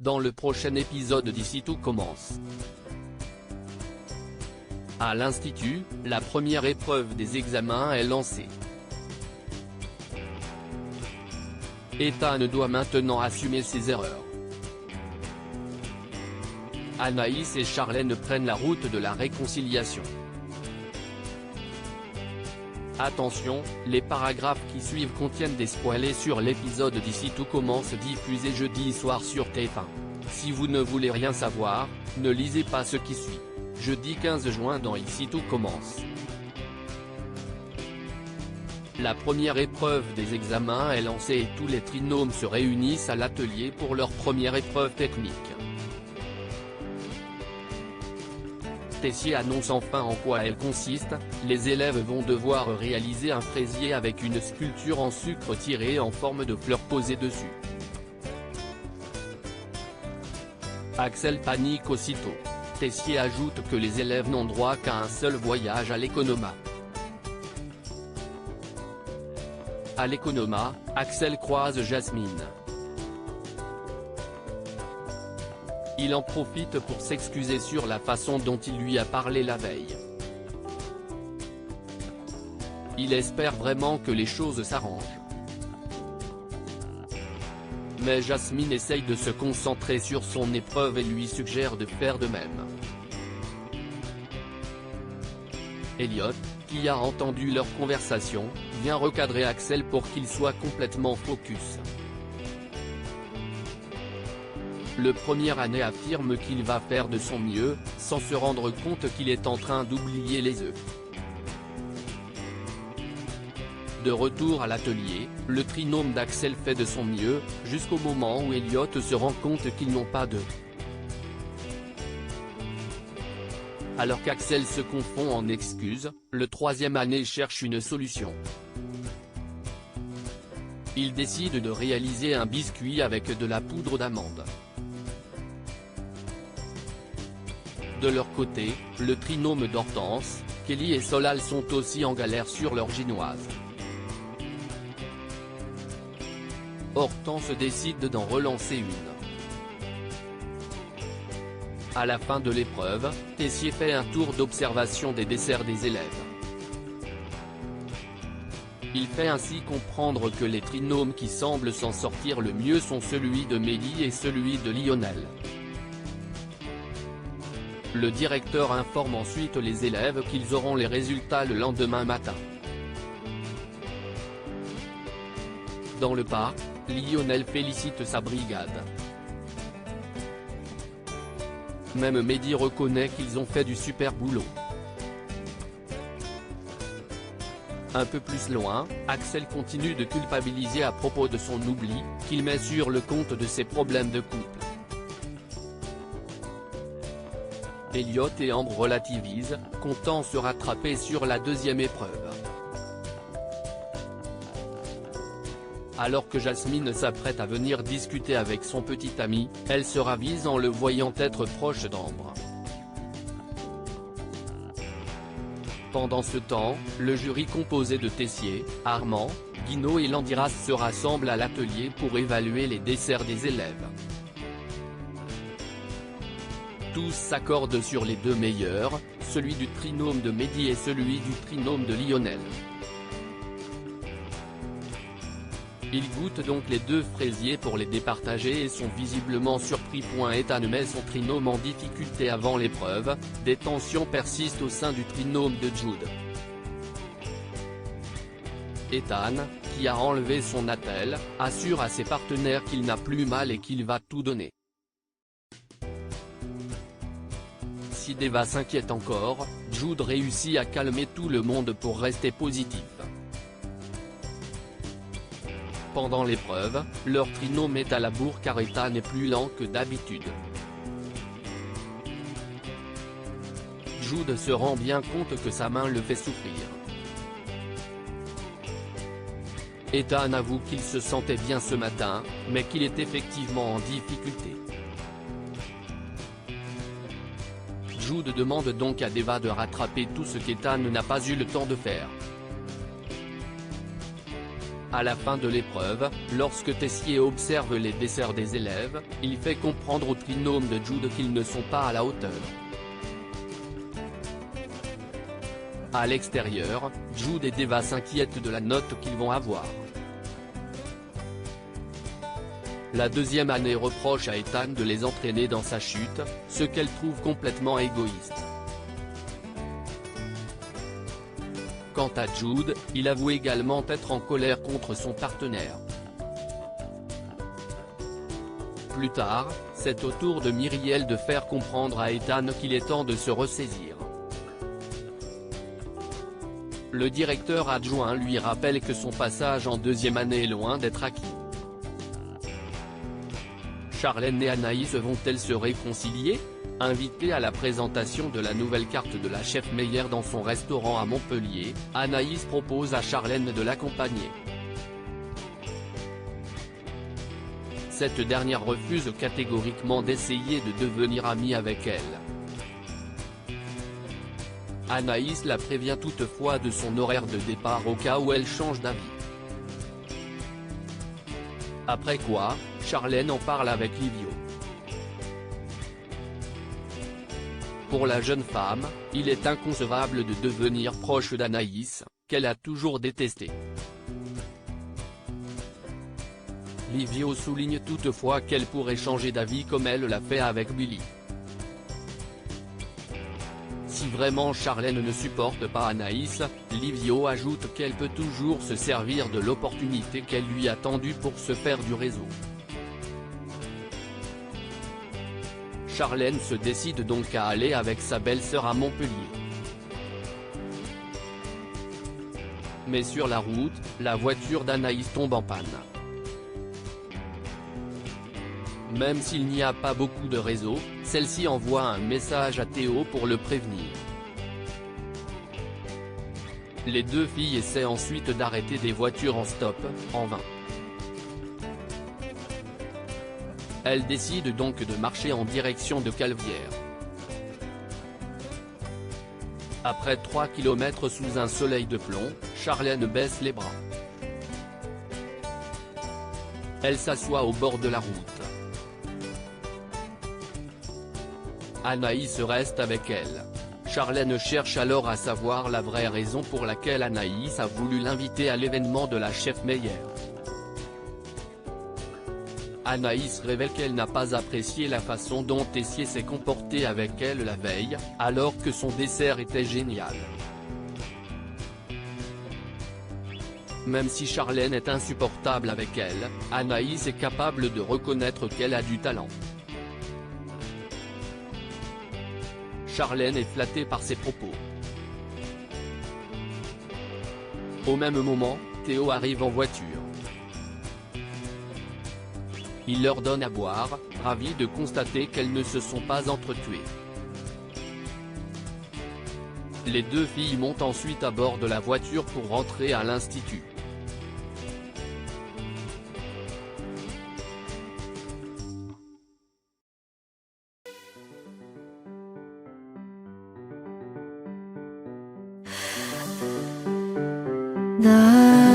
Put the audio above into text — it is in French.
dans le prochain épisode d'Ici tout commence. À l'Institut, la première épreuve des examens est lancée. Ethan doit maintenant assumer ses erreurs. Anaïs et Charlène prennent la route de la réconciliation. Attention, les paragraphes qui suivent contiennent des spoilers sur l'épisode d'Ici tout commence diffusé jeudi soir sur TF1. Si vous ne voulez rien savoir, ne lisez pas ce qui suit. Jeudi 15 juin dans Ici tout commence. La première épreuve des examens est lancée et tous les trinômes se réunissent à l'atelier pour leur première épreuve technique. Tessier annonce enfin en quoi elle consiste, les élèves vont devoir réaliser un fraisier avec une sculpture en sucre tirée en forme de fleurs posée dessus. Axel panique aussitôt. Tessier ajoute que les élèves n'ont droit qu'à un seul voyage à l'Economa. À l'Economa, Axel croise Jasmine. Il en profite pour s'excuser sur la façon dont il lui a parlé la veille. Il espère vraiment que les choses s'arrangent. Mais Jasmine essaye de se concentrer sur son épreuve et lui suggère de faire de même. Elliot, qui a entendu leur conversation, vient recadrer Axel pour qu'il soit complètement focus. Le premier année affirme qu'il va faire de son mieux, sans se rendre compte qu'il est en train d'oublier les œufs. De retour à l'atelier, le trinôme d'Axel fait de son mieux, jusqu'au moment où Elliot se rend compte qu'ils n'ont pas d'œufs. Alors qu'Axel se confond en excuses, le troisième année cherche une solution. Il décide de réaliser un biscuit avec de la poudre d'amande. De leur côté, le trinôme d'Hortense, Kelly et Solal sont aussi en galère sur leur ginoise. Hortense décide d'en relancer une. À la fin de l'épreuve, Tessier fait un tour d'observation des desserts des élèves. Il fait ainsi comprendre que les trinômes qui semblent s'en sortir le mieux sont celui de Mehdi et celui de Lionel. Le directeur informe ensuite les élèves qu'ils auront les résultats le lendemain matin. Dans le parc, Lionel félicite sa brigade. Même Mehdi reconnaît qu'ils ont fait du super boulot. Un peu plus loin, Axel continue de culpabiliser à propos de son oubli, qu'il met sur le compte de ses problèmes de couple. Elliot et Ambre relativisent, comptant se rattraper sur la deuxième épreuve. Alors que Jasmine s'apprête à venir discuter avec son petit ami, elle se ravise en le voyant être proche d'Ambre. Pendant ce temps, le jury composé de Tessier, Armand, Guino et Landiras se rassemble à l'atelier pour évaluer les desserts des élèves. Tous s'accordent sur les deux meilleurs, celui du trinôme de Mehdi et celui du trinôme de Lionel. Ils goûtent donc les deux fraisiers pour les départager et sont visiblement surpris. Ethan met son trinôme en difficulté avant l'épreuve, des tensions persistent au sein du trinôme de Jude. Ethan, qui a enlevé son attelle, assure à ses partenaires qu'il n'a plus mal et qu'il va tout donner. Si Deva s'inquiète encore, Jude réussit à calmer tout le monde pour rester positif. Pendant l'épreuve, leur trinôme est à la bourre car Ethan est plus lent que d'habitude. Jude se rend bien compte que sa main le fait souffrir. Ethan avoue qu'il se sentait bien ce matin, mais qu'il est effectivement en difficulté. Jude demande donc à Deva de rattraper tout ce qu'Ethan n'a pas eu le temps de faire. À la fin de l'épreuve, lorsque Tessier observe les desserts des élèves, il fait comprendre au trinôme de Jude qu'ils ne sont pas à la hauteur. À l'extérieur, Jude et Deva s'inquiètent de la note qu'ils vont avoir. La deuxième année reproche à Ethan de les entraîner dans sa chute, ce qu'elle trouve complètement égoïste. Quant à Jude, il avoue également être en colère contre son partenaire. Plus tard, c'est au tour de Myriel de faire comprendre à Ethan qu'il est temps de se ressaisir. Le directeur adjoint lui rappelle que son passage en deuxième année est loin d'être acquis. Charlène et Anaïs vont-elles se réconcilier? Invitée à la présentation de la nouvelle carte de la chef Meyer dans son restaurant à Montpellier, Anaïs propose à Charlène de l'accompagner. Cette dernière refuse catégoriquement d'essayer de devenir amie avec elle. Anaïs la prévient toutefois de son horaire de départ au cas où elle change d'avis. Après quoi, Charlène en parle avec Livio. Pour la jeune femme, il est inconcevable de devenir proche d'Anaïs, qu'elle a toujours détestée. Livio souligne toutefois qu'elle pourrait changer d'avis comme elle l'a fait avec Billy. Si vraiment Charlène ne supporte pas Anaïs, Livio ajoute qu'elle peut toujours se servir de l'opportunité qu'elle lui a tendue pour se faire du réseau. Charlène se décide donc à aller avec sa belle-sœur à Montpellier. Mais sur la route, la voiture d'Anaïs tombe en panne. Même s'il n'y a pas beaucoup de réseau, celle-ci envoie un message à Théo pour le prévenir. Les deux filles essaient ensuite d'arrêter des voitures en stop, en vain. Elles décident donc de marcher en direction de Calvière. Après 3 km sous un soleil de plomb, Charlène baisse les bras. Elle s'assoit au bord de la route. Anaïs reste avec elle. Charlène cherche alors à savoir la vraie raison pour laquelle Anaïs a voulu l'inviter à l'événement de la chef Meyer. Anaïs révèle qu'elle n'a pas apprécié la façon dont Tessier s'est comporté avec elle la veille, alors que son dessert était génial. Même si Charlène est insupportable avec elle, Anaïs est capable de reconnaître qu'elle a du talent. Charlène est flattée par ses propos. Au même moment, Théo arrive en voiture. Il leur donne à boire, ravi de constater qu'elles ne se sont pas entretuées. Les deux filles montent ensuite à bord de la voiture pour rentrer à l'institut. 나